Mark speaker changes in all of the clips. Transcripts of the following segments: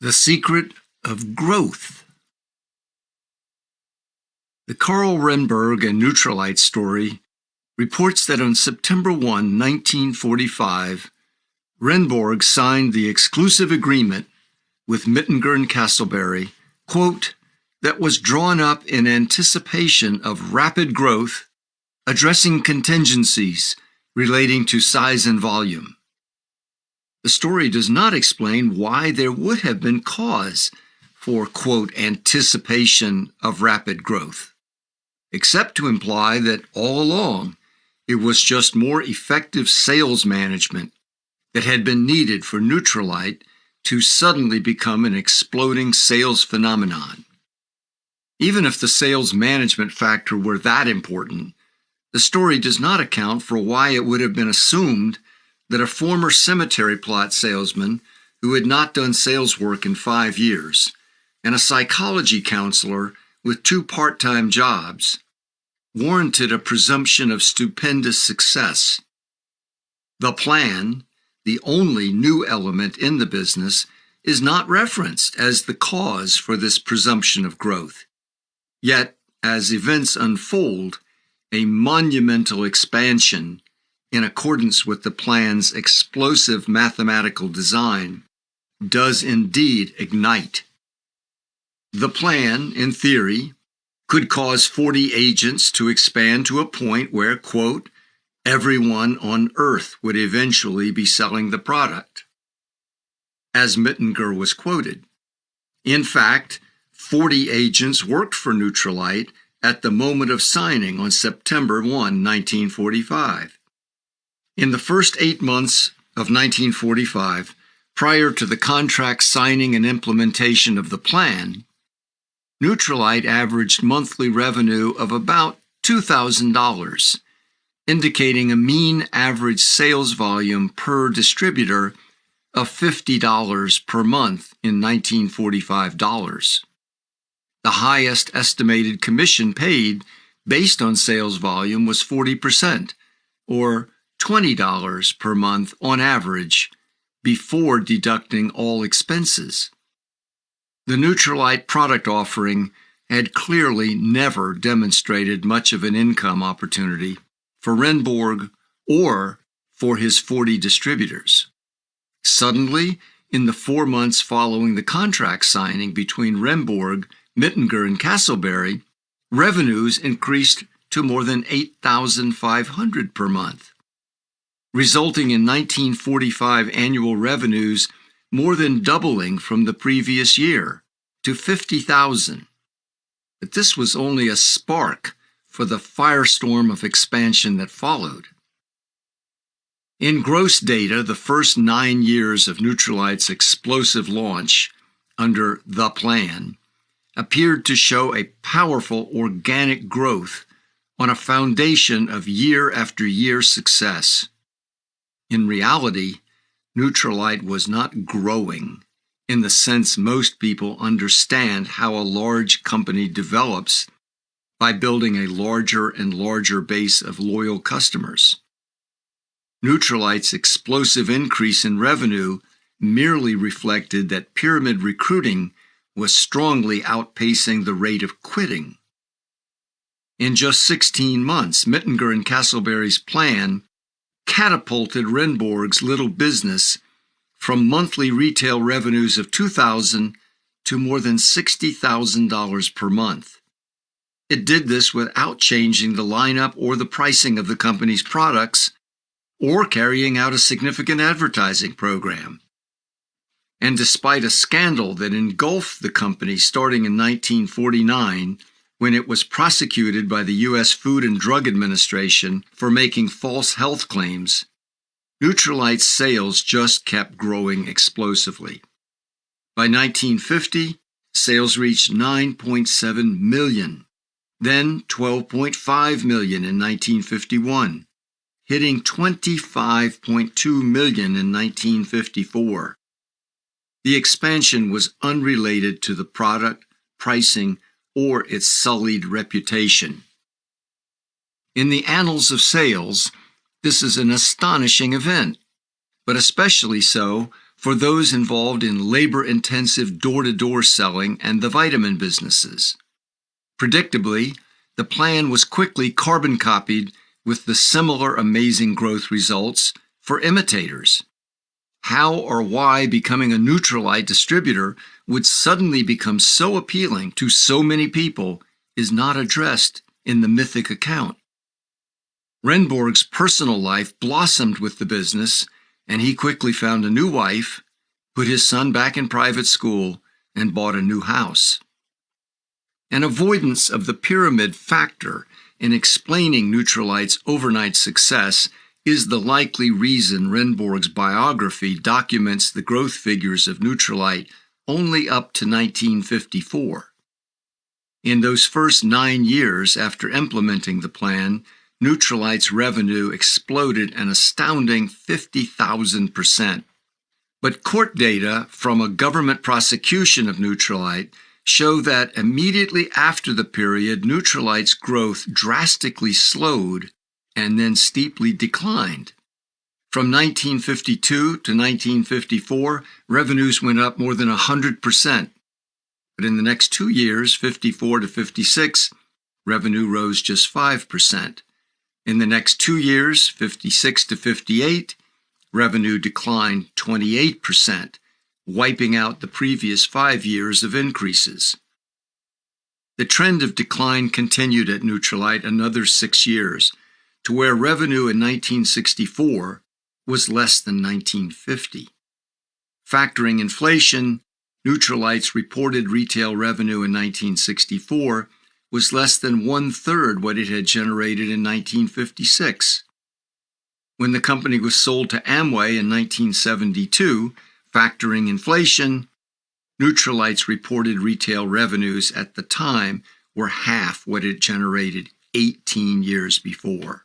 Speaker 1: The secret of growth. The Carl Renberg and Nutrilite story reports that on September 1, 1945, Renberg signed the exclusive agreement with Mittinger and Castleberry, quote, that was drawn up in anticipation of rapid growth, addressing contingencies relating to size and volume. The story does not explain why there would have been cause for, quote, anticipation of rapid growth, except to imply that all along it was just more effective sales management that had been needed for Nutrilite to suddenly become an exploding sales phenomenon. Even if the sales management factor were that important, the story does not account for why it would have been assumed that a former cemetery plot salesman who had not done sales work in 5 years and a psychology counselor with 2 part-time jobs warranted a presumption of stupendous success. The plan, the only new element in the business, is not referenced as the cause for this presumption of growth. Yet, as events unfold, a monumental expansion in accordance with the plan's explosive mathematical design does indeed ignite. The plan, in theory, could cause 40 agents to expand to a point where, quote, everyone on Earth would eventually be selling the product. As Mittinger was quoted, in fact, 40 agents worked for Nutrilite at the moment of signing on September 1, 1945. In the first 8 months of 1945, prior to the contract signing and implementation of the plan, Nutrilite averaged monthly revenue of about $2,000, indicating a mean average sales volume per distributor of $50 per month in 1945 dollars. The highest estimated commission paid based on sales volume was 40%, or $20 per month on average, before deducting all expenses. The Nutrilite product offering had clearly never demonstrated much of an income opportunity for Renberg or for his 40 distributors. Suddenly, in the 4 months following the contract signing between Renberg, Mittinger, and Castleberry, revenues increased to more than $8,500 per month, resulting in 1945 annual revenues more than doubling from the previous year to $50,000. But this was only a spark for the firestorm of expansion that followed. In gross data, the first 9 years of Nutrilite's explosive launch under the plan appeared to show a powerful organic growth on a foundation of year after year success. In reality, Nutrilite was not growing in the sense most people understand how a large company develops by building a larger and larger base of loyal customers. Nutrilite's explosive increase in revenue merely reflected that pyramid recruiting was strongly outpacing the rate of quitting. In just 16 months, Mittinger and Castleberry's plan catapulted Renberg's little business from monthly retail revenues of $2,000 to more than $60,000 per month. It did this without changing the lineup or the pricing of the company's products or carrying out a significant advertising program. And despite a scandal that engulfed the company starting in 1949, when it was prosecuted by the U.S. Food and Drug Administration for making false health claims, Nutrilite's sales just kept growing explosively. By 1950, sales reached 9.7 million, then 12.5 million in 1951, hitting 25.2 million in 1954. The expansion was unrelated to the product, pricing, or its sullied reputation. In the annals of sales, this is an astonishing event, but especially so for those involved in labor-intensive door-to-door selling and the vitamin businesses. Predictably, the plan was quickly carbon copied with the similar amazing growth results for imitators. How or why becoming a Nutrilite distributor would suddenly become so appealing to so many people is not addressed in the mythic account. Renborg's personal life blossomed with the business, and he quickly found a new wife, put his son back in private school, and bought a new house. An avoidance of the pyramid factor in explaining Nutrilite's overnight success is the likely reason Renborg's biography documents the growth figures of Nutrilite only up to 1954. In those first 9 years after implementing the plan, Nutrilite's revenue exploded an astounding 50,000%. But court data from a government prosecution of Nutrilite show that immediately after the period, Nutrilite's growth drastically slowed and then steeply declined. From 1952 to 1954, revenues went up more than 100%. But in the next 2 years, 54 to 56, revenue rose just 5%. In the next 2 years, 56 to 58, revenue declined 28%, wiping out the previous 5 years of increases. The trend of decline continued at Nutrilite another 6 years, to where revenue in 1964 was less than 1950. Factoring inflation, Nutrilite's reported retail revenue in 1964 was less than 1/3 what it had generated in 1956. When the company was sold to Amway in 1972, factoring inflation, Nutrilite's reported retail revenues at the time were half what it generated 18 years before.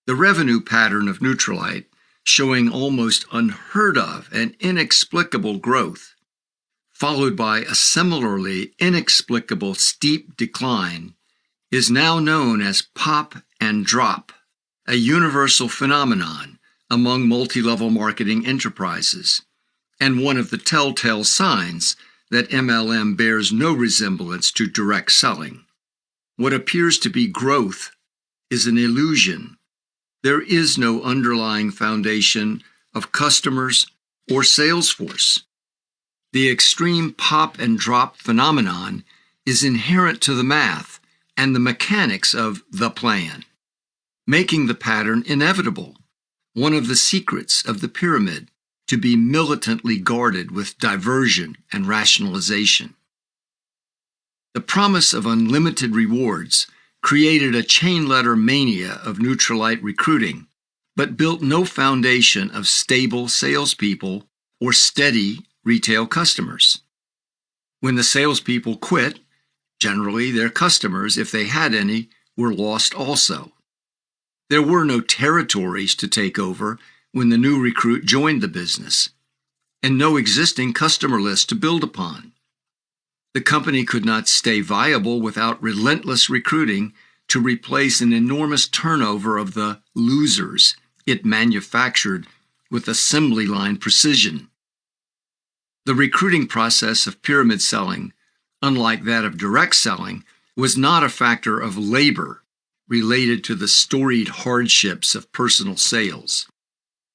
Speaker 1: The revenue pattern of Nutrilite, showing almost unheard of and inexplicable growth, followed by a similarly inexplicable steep decline, is now known as pop and drop, a universal phenomenon among multi-level marketing enterprises, and one of the telltale signs that MLM bears no resemblance to direct selling. What appears to be growth is an illusion. There is no underlying foundation of customers or sales force. The extreme pop and drop phenomenon is inherent to the math and the mechanics of the plan, making the pattern inevitable, one of the secrets of the pyramid, to be militantly guarded with diversion and rationalization. The promise of unlimited rewards created a chain letter mania of Nutrilite recruiting, but built no foundation of stable salespeople or steady retail customers. When the salespeople quit, generally their customers, if they had any, were lost also. There were no territories to take over when the new recruit joined the business, and no existing customer list to build upon. The company could not stay viable without relentless recruiting to replace an enormous turnover of the losers it manufactured with assembly line precision. The recruiting process of pyramid selling, unlike that of direct selling, was not a factor of labor related to the storied hardships of personal sales.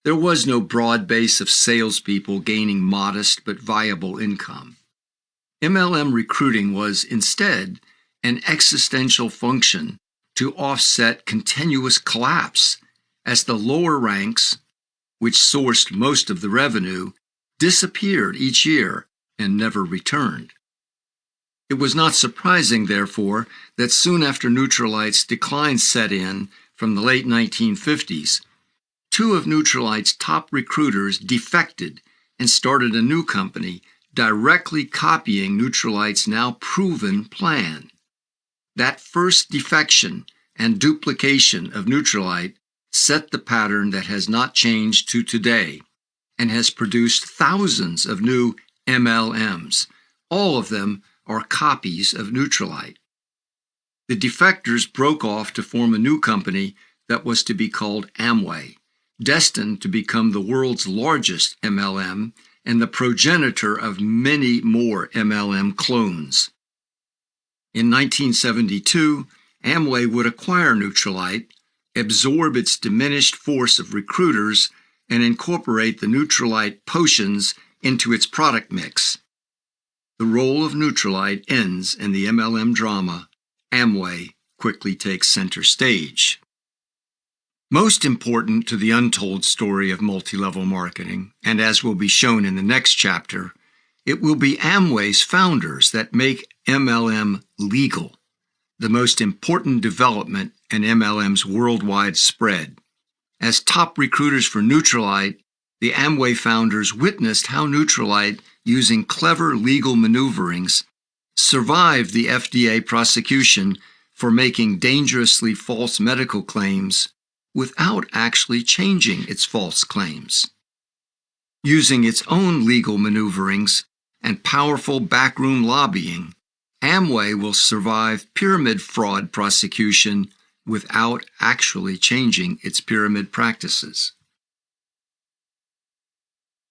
Speaker 1: There was no broad base of salespeople gaining modest but viable income. MLM recruiting was instead an existential function to offset continuous collapse as the lower ranks, which sourced most of the revenue, disappeared each year and never returned. It was not surprising, therefore, that soon after Nutrilite's decline set in from the late 1950s, 2 of Nutrilite's top recruiters defected and started a new company directly copying Nutrilite's now proven plan. That first defection and duplication of Nutrilite set the pattern that has not changed to today and has produced thousands of new MLMs. All of them are copies of Nutrilite. The defectors broke off to form a new company that was to be called Amway, destined to become the world's largest MLM and the progenitor of many more MLM clones. In 1972, Amway would acquire Neutralite, absorb its diminished force of recruiters, and incorporate the Neutralite potions into its product mix. The role of Neutralite ends in the MLM drama. Amway quickly takes center stage. Most important to the untold story of multi-level marketing, and as will be shown in the next chapter, it will be Amway's founders that make MLM legal, the most important development in MLM's worldwide spread. As top recruiters for Neutralite, the Amway founders witnessed how Neutralite, using clever legal maneuverings, survived the FDA prosecution for making dangerously false medical claims without actually changing its false claims. Using its own legal maneuverings and powerful backroom lobbying, Amway will survive pyramid fraud prosecution without actually changing its pyramid practices.